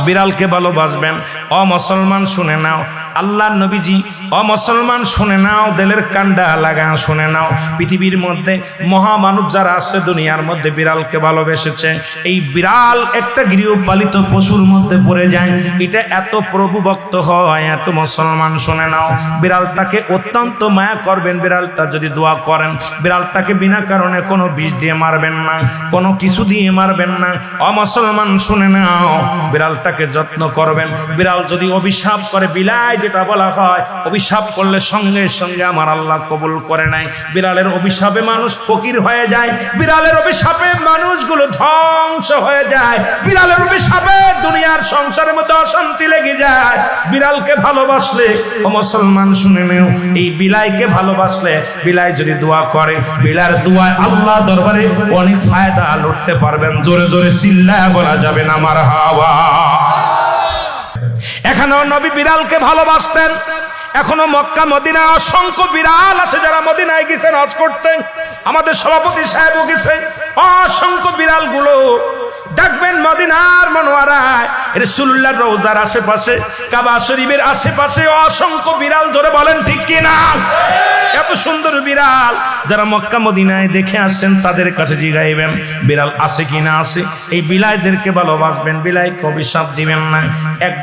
বিড়ালকে ভালোবাসবেন। ও মুসলমান শুনে নাও, আল্লাহ নবীজি, ও মুসলমান শুনে নাও, দিলের কান্ডা লাগা শুনে নাও, পৃথিবীর মধ্যে মহামানব যারা আছে দুনিয়ার মধ্যে বিড়ালকে ভালোবেসেছে। এই বিড়াল একটা গৃহপালিত পশুর মধ্যে পড়ে যায়, এটা এত প্রভুভক্ত হয়, এত মুসলমান শুনে নাও, বিড়ালটাকে অত্যন্ত মায়া করবেন। বিড়ালটা যদি দোয়া করেন, বিড়ালটাকে বিনা কারণে কোনো বিষ দিয়ে মারবেন না, কোনো কিছু দিয়ে মারবেন না। ও মুসলমান শুনে নাও, বিড়ালটাকে যত্ন করবেন। বিড়াল যদি অভিশাপ করে, বিলাই যেটা বলা হয়, অভিশাপ করলে সঙ্গে সঙ্গে আমার আল্লাহ কবুল করে নাই। বিড়ালের অভিশাপে মানুষ ফকির হয়ে যায়, বিড়ালের অভিশাপে মানুষগুলো ধ্বংস হয়ে যায়, বিড়ালের অভিশাপে দুনিয়ার সংসারের মধ্যে অশান্তি লেগে যায়। বিড়ালকে ভালোবাসলে, ও মুসলমান শুনে নেও, এই বিলাইকে ভালোবাসলে, বিলাই যদি দোয়া করে, বিলার দোয়ায় আল্লাহ দরবারে অনেক ফায়দা লুটতে পারবেন। জোরে জোরে চিল্লায়া বলা যাবে না মারহাবা। এখানেও নবী বিড়ালকে ভালোবাসতেন। এখনো মক্কা মদিনা অসংখ্য বিড়াল আছে যারা মদিনায় গেছেন হজ করতে। আমাদের সভাপতি সাহেবও গেছে। অসংখ্য বিড়াল গুলো দেখবেন মদিনার মনোয়ারায়, রাসূলুল্লাহর রওজার আশেপাশে, কাবা শরীফের আশেপাশে অসংখ্য বিড়াল। ধরে বলেন ঠিক কিনা? এত সুন্দর বিড়াল যারা মক্কা মদিনায় দেখে আসছেন তাদের কাছে জিগাইবেন বিড়াল আছে কিনা আছে। এই বিলাইদেরকে ভালোবাসবেন, বিলাইকে অভিশাপ দিবেন না। এক